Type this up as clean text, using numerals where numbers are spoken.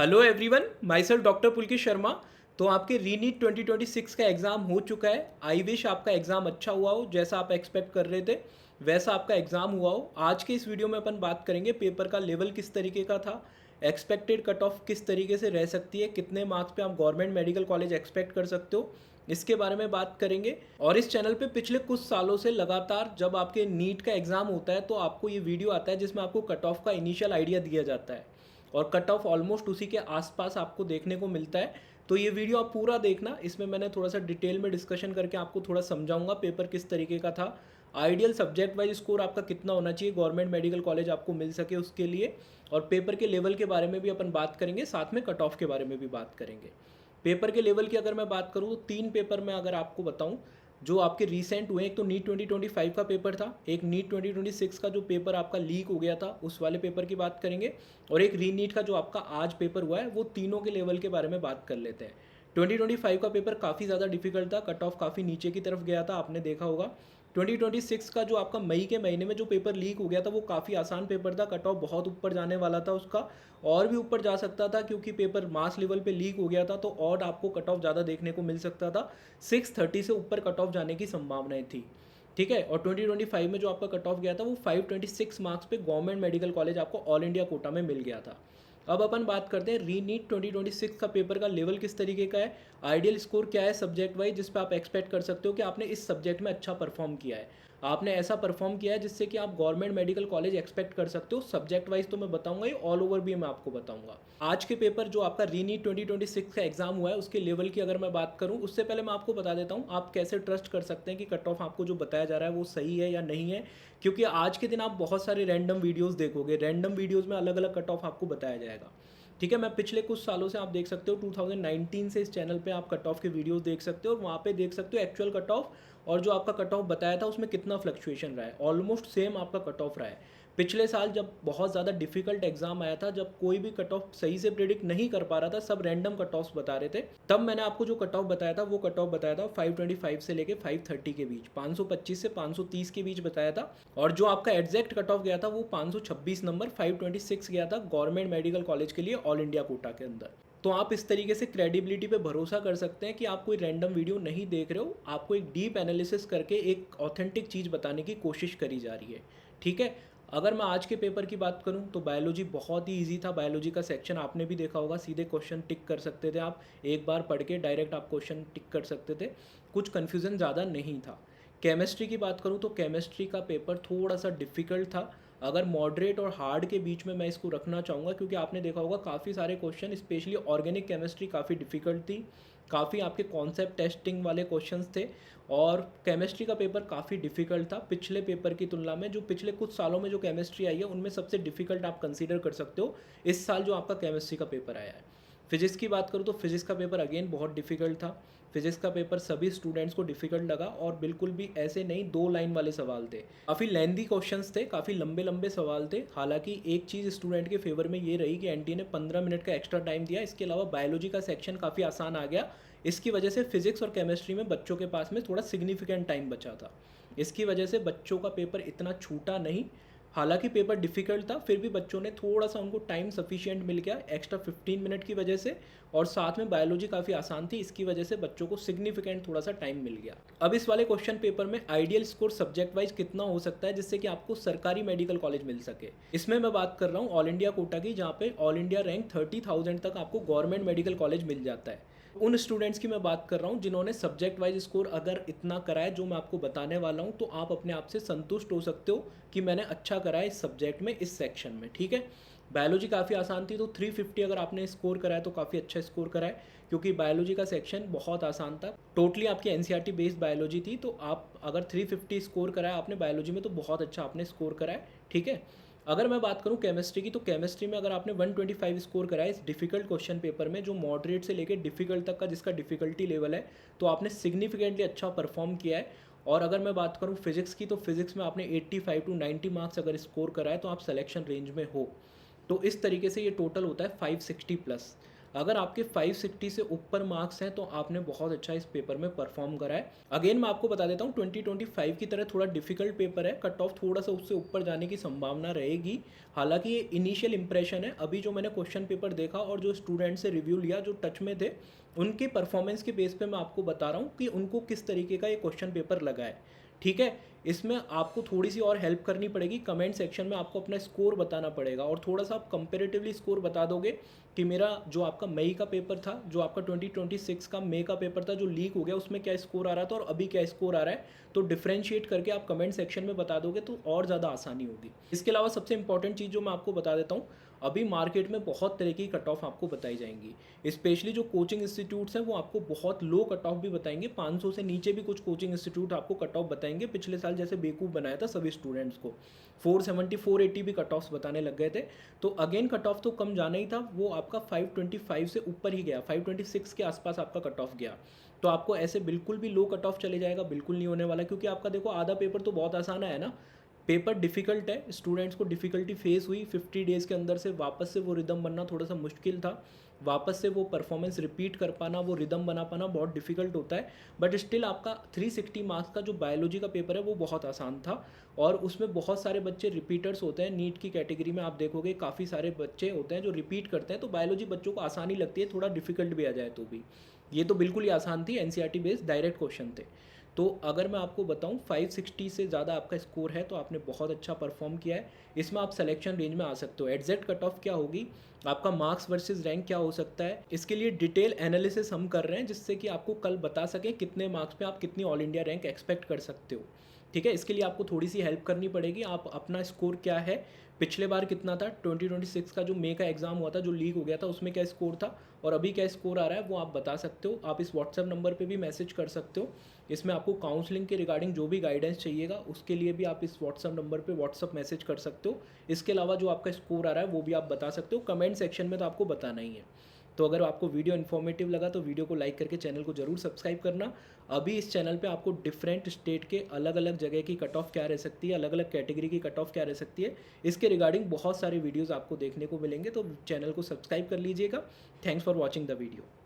Hello everyone, myself doctor Pulkit Sharma. तो आपके रीनीट 2026 का एग्ज़ाम हो चुका है। आई विश आपका एग्ज़ाम अच्छा हुआ हो, जैसा आप एक्सपेक्ट कर रहे थे वैसा आपका एग्ज़ाम हुआ हो। आज के इस वीडियो में अपन बात करेंगे पेपर का लेवल किस तरीके का था, एक्सपेक्टेड कट ऑफ किस तरीके से रह सकती है, कितने मार्क्स पे आप गवर्नमेंट मेडिकल कॉलेज एक्सपेक्ट कर सकते हो, इसके बारे में बात करेंगे। और इस चैनल पे पिछले कुछ सालों से लगातार जब आपके नीट का एग्ज़ाम होता है तो आपको ये वीडियो आता है जिसमें आपको कट ऑफ का इनिशियल आइडिया दिया जाता है और कट ऑफ ऑलमोस्ट उसी के आसपास आपको देखने को मिलता है। तो ये वीडियो आप पूरा देखना, इसमें मैंने थोड़ा सा डिटेल में डिस्कशन करके आपको थोड़ा समझाऊंगा पेपर किस तरीके का था, आइडियल सब्जेक्ट वाइज स्कोर आपका कितना होना चाहिए गवर्नमेंट मेडिकल कॉलेज आपको मिल सके उसके लिए, और पेपर के लेवल के बारे में भी अपन बात करेंगे, साथ में कट ऑफ के बारे में भी बात करेंगे। पेपर के लेवल की अगर मैं बात करूँ तो तीन पेपर में अगर आपको बताऊँ जो आपके रीसेंट हुए, एक तो नीट 2025 का पेपर था, एक नीट 2026 का जो पेपर आपका लीक हो गया था उस वाले पेपर की बात करेंगे, और एक रीनीट का जो आपका आज पेपर हुआ है, वो तीनों के लेवल के बारे में बात कर लेते हैं। 2025 का पेपर काफ़ी ज़्यादा डिफिकल्ट था, कट ऑफ काफ़ी नीचे की तरफ गया था, आपने देखा होगा। 2026 का जो आपका मई के महीने में जो पेपर लीक हो गया था वो काफ़ी आसान पेपर था, कट ऑफ बहुत ऊपर जाने वाला था उसका, और भी ऊपर जा सकता था क्योंकि पेपर मास लेवल पे लीक हो गया था, तो और आपको कट ऑफ ज़्यादा देखने को मिल सकता था। 630 से ऊपर कट ऑफ जाने की संभावनाएं थी, ठीक है। और 2025 में जो आपका कट ऑफ गया था वो 526 मार्क्स पे गवर्नमेंट मेडिकल कॉलेज आपको ऑल इंडिया कोटा में मिल गया था। अब अपन बात करते हैं री नीट 2026 का पेपर का लेवल किस तरीके का है, आइडियल स्कोर क्या है सब्जेक्ट वाइज जिस पे आप एक्सपेक्ट कर सकते हो कि आपने इस सब्जेक्ट में अच्छा परफॉर्म किया है, आपने ऐसा परफॉर्म किया है जिससे कि आप गवर्नमेंट मेडिकल कॉलेज एक्सपेक्ट कर सकते हो। सब्जेक्ट वाइज तो मैं बताऊंगा ही, ऑल ओवर भी मैं आपको बताऊंगा। आज के पेपर जो आपका रीनीट 2026 का एग्जाम हुआ है उसके लेवल की अगर मैं बात करूं, उससे पहले मैं आपको बता देता हूं आप कैसे ट्रस्ट कर सकते हैं कि कट ऑफ आपको जो बताया जा रहा है वो सही है या नहीं है। क्योंकि आज के दिन आप बहुत सारे रैंडम वीडियोज़ देखोगे, रैंडम वीडियोज़ में अलग अलग कट ऑफ आपको बताया जाएगा, ठीक है। मैं पिछले कुछ सालों से आप देख सकते हो 2019 से इस चैनल पे आप कट ऑफ के वीडियोस देख सकते हो और वहाँ पे देख सकते हो एक्चुअल कट ऑफ, और जो आपका कट ऑफ बताया था उसमें कितना फ्लक्चुएशन रहा है, ऑलमोस्ट सेम आपका कट ऑफ रहा है। पिछले साल जब बहुत ज़्यादा डिफिकल्ट एग्जाम आया था, जब कोई भी कट ऑफ सही से प्रिडिक्ट नहीं कर पा रहा था, सब रैंडम कट ऑफ्स बता रहे थे, तब मैंने आपको जो कट ऑफ बताया था वो कट ऑफ बताया था 525 से लेके 530 के बीच, 525 से 530 के बीच बताया था। और जो आपका एग्जैक्ट कट ऑफ गया था वो 526 नंबर 526 गया था गवर्नमेंट मेडिकल कॉलेज के लिए ऑल इंडिया कोटा के अंदर। तो आप इस तरीके से क्रेडिबिलिटी पे भरोसा कर सकते हैं कि आप कोई रैंडम वीडियो नहीं देख रहे हो, आपको एक डीप एनालिसिस करके एक ऑथेंटिक चीज़ बताने की कोशिश करी जा रही है, ठीक है। अगर मैं आज के पेपर की बात करूं तो बायोलॉजी बहुत ही इजी था। बायोलॉजी का सेक्शन आपने भी देखा होगा, सीधे क्वेश्चन टिक कर सकते थे आप, एक बार पढ़ के डायरेक्ट आप क्वेश्चन टिक कर सकते थे, कुछ कन्फ्यूज़न ज़्यादा नहीं था। केमिस्ट्री की बात करूं तो केमिस्ट्री का पेपर थोड़ा सा डिफ़िकल्ट था, अगर मॉडरेट और हार्ड के बीच में मैं इसको रखना चाहूँगा, क्योंकि आपने देखा होगा काफ़ी सारे क्वेश्चन स्पेशली ऑर्गेनिक केमिस्ट्री काफ़ी डिफ़िकल्ट थी, काफ़ी आपके कॉन्सेप्ट टेस्टिंग वाले क्वेश्चंस थे, और केमिस्ट्री का पेपर काफ़ी डिफ़िकल्ट था पिछले पेपर की तुलना में। जो पिछले कुछ सालों में जो केमिस्ट्री आई है उनमें सबसे डिफ़िकल्ट आप कंसीडर कर सकते हो इस साल जो आपका केमिस्ट्री का पेपर आया है। फिजिक्स की बात करूँ तो फिजिक्स का पेपर अगेन बहुत डिफ़िकल्ट था। फिजिक्स का पेपर सभी स्टूडेंट्स को डिफ़िकल्ट लगा, और बिल्कुल भी ऐसे नहीं दो लाइन वाले सवाल थे, काफ़ी लेंदी क्वेश्चंस थे, काफ़ी लंबे लंबे सवाल थे। हालांकि एक चीज़ स्टूडेंट के फेवर में ये रही कि एनटी ने 15 मिनट का एक्स्ट्रा टाइम दिया, इसके अलावा बायोलॉजी का सेक्शन काफ़ी आसान आ गया। इसकी वजह से फिजिक्स और केमिस्ट्री में बच्चों के पास में थोड़ा सिग्निफिकेंट टाइम बचा था, इसकी वजह से बच्चों का पेपर इतना छूटा नहीं। हालांकि पेपर डिफ़िकल्ट था, फिर भी बच्चों ने थोड़ा सा, उनको टाइम सफिशिएंट मिल गया एक्स्ट्रा 15 मिनट की वजह से, और साथ में बायोलॉजी काफ़ी आसान थी, इसकी वजह से बच्चों को सिग्निफिकेंट थोड़ा सा टाइम मिल गया। अब इस वाले क्वेश्चन पेपर में आइडियल स्कोर सब्जेक्ट वाइज कितना हो सकता है जिससे कि आपको सरकारी मेडिकल कॉलेज मिल सके, इसमें मैं बात कर रहा हूँ ऑल इंडिया कोटा की, जहाँ पे ऑल इंडिया रैंक 30,000 तक आपको गवर्नमेंट मेडिकल कॉलेज मिल जाता है। उन स्टूडेंट्स की मैं बात कर रहा हूँ जिन्होंने सब्जेक्ट वाइज स्कोर अगर इतना करा है जो मैं आपको बताने वाला हूँ, तो आप अपने आप से संतुष्ट हो सकते हो कि मैंने अच्छा करा है इस सब्जेक्ट में, इस सेक्शन में, ठीक है। बायोलॉजी काफ़ी आसान थी, तो 350 अगर आपने स्कोर करा है तो काफ़ी अच्छा स्कोर करा है, क्योंकि बायोलॉजी का सेक्शन बहुत आसान था, टोटली आपकी एनसीईआरटी बेस्ड बायोलॉजी थी। तो आप अगर 350 स्कोर करा है आपने बायोलॉजी में तो बहुत अच्छा आपने स्कोर करा है, ठीक है। अगर मैं बात करूं केमिस्ट्री की, तो केमिस्ट्री में अगर आपने 125 स्कोर करा है इस डिफ़िकल्ट क्वेश्चन पेपर में, जो मॉडरेट से लेकर डिफ़िकल्ट तक का जिसका डिफ़िकल्टी लेवल है, तो आपने सिग्निफिकेंटली अच्छा परफॉर्म किया है। और अगर मैं बात करूं फिजिक्स की, तो फिजिक्स में आपने 85 टू 90 मार्क्स अगर स्कोर करा है तो आप सिलेक्शन रेंज में हो। तो इस तरीके से ये टोटल होता है 560 प्लस। अगर आपके 560 से ऊपर मार्क्स हैं तो आपने बहुत अच्छा इस पेपर में परफॉर्म करा है। अगेन मैं आपको बता देता हूँ 2025 की तरह थोड़ा डिफिकल्ट पेपर है, कट ऑफ थोड़ा सा उससे ऊपर जाने की संभावना रहेगी। हालांकि ये इनिशियल इंप्रेशन है, अभी जो मैंने क्वेश्चन पेपर देखा और जो स्टूडेंट से रिव्यू लिया जो टच में थे, उनके परफॉर्मेंस के बेस पे मैं आपको बता रहा हूँ कि उनको किस तरीके का ये क्वेश्चन पेपर लगा है। ठीक है, इसमें आपको थोड़ी सी और हेल्प करनी पड़ेगी, कमेंट सेक्शन में आपको अपना स्कोर बताना पड़ेगा और थोड़ा सा आप कंपेरेटिवली स्कोर बता दोगे कि मेरा जो आपका मई का पेपर था, जो आपका 2026 का मई का पेपर था जो लीक हो गया, उसमें क्या स्कोर आ रहा था और अभी क्या स्कोर आ रहा है, तो डिफ्रेंशिएट करके आप कमेंट सेक्शन में बता दोगे तो और ज़्यादा आसानी होगी। इसके अलावा सबसे इंपॉर्टेंट चीज़ जो मैं आपको बता देता हूँ, अभी मार्केट में बहुत तरह की कट ऑफ आपको बताई जाएंगी। स्पेशली जो कोचिंग इंस्टीट्यूट्स हैं वो आपको बहुत लो कट ऑफ भी बताएंगे, 500 से नीचे भी कुछ कोचिंग इंस्टीट्यूट आपको कट ऑफ बताएंगे। पिछले साल जैसे बेवकूफ़ बनाया था सभी स्टूडेंट्स को, 470 480 भी कट ऑफ्स बताने लग गए थे। तो अगेन कट ऑफ तो कम जाना ही था, वो आपका 525 से ऊपर ही गया, 526 के आसपास आपका कट ऑफ गया। तो आपको ऐसे बिल्कुल भी लो कट ऑफ चले जाएगा बिल्कुल नहीं होने वाला, क्योंकि आपका देखो आधा पेपर तो बहुत आसान है ना, पेपर डिफ़िकल्ट है, स्टूडेंट्स को डिफ़िकल्टी फेस हुई 50 डेज़ के अंदर से, वापस से वो रिदम बनना थोड़ा सा मुश्किल था, वापस से वो परफॉर्मेंस रिपीट कर पाना, वो रिदम बना पाना बहुत डिफ़िकल्ट होता है। बट स्टिल आपका 360 मार्क्स का जो बायोलॉजी का पेपर है वो बहुत आसान था और उसमें बहुत सारे बच्चे रिपीटर्स होते हैं। नीट की कैटेगरी में आप देखोगे काफ़ी सारे बच्चे होते हैं जो रिपीट करते हैं, तो बायोलॉजी बच्चों को आसानी लगती है, थोड़ा डिफ़िकल्ट भी आ जाए तो भी। ये तो बिल्कुल ही आसान थी, एनसीईआरटी बेस्ड डायरेक्ट क्वेश्चन थे। तो अगर मैं आपको बताऊं 560 से ज़्यादा आपका स्कोर है तो आपने बहुत अच्छा परफॉर्म किया है, इसमें आप सिलेक्शन रेंज में आ सकते हो। एग्जैक्ट कट ऑफ क्या होगी, आपका मार्क्स वर्सेस रैंक क्या हो सकता है, इसके लिए डिटेल एनालिसिस हम कर रहे हैं, जिससे कि आपको कल बता सकें कितने मार्क्स पे आप कितनी ऑल इंडिया रैंक एक्सपेक्ट कर सकते हो। ठीक है, इसके लिए आपको थोड़ी सी हेल्प करनी पड़ेगी। आप अपना स्कोर क्या है, पिछले बार कितना था, 2026 का जो मई का एग्ज़ाम हुआ था जो लीक हो गया था उसमें क्या स्कोर था और अभी क्या स्कोर आ रहा है, वो आप बता सकते हो। आप इस व्हाट्सएप नंबर पे भी मैसेज कर सकते हो। इसमें आपको काउंसलिंग के रिगार्डिंग जो भी गाइडेंस चाहिएगा उसके लिए भी आप इस व्हाट्सएप नंबर पे व्हाट्सएप मैसेज कर सकते हो। इसके अलावा जो आपका स्कोर आ रहा है वो भी आप बता सकते हो, कमेंट सेक्शन में तो आपको बताना ही है। तो अगर आपको वीडियो इन्फॉर्मेटिव लगा तो वीडियो को लाइक करके चैनल को जरूर सब्सक्राइब करना। अभी इस चैनल पे आपको डिफरेंट स्टेट के अलग अलग जगह की कट ऑफ क्या रह सकती है, अलग अलग कैटेगरी की कट ऑफ क्या रह सकती है, इसके रिगार्डिंग बहुत सारे वीडियोज़ आपको देखने को मिलेंगे, तो चैनल को सब्सक्राइब कर लीजिएगा। Thanks for watching the video.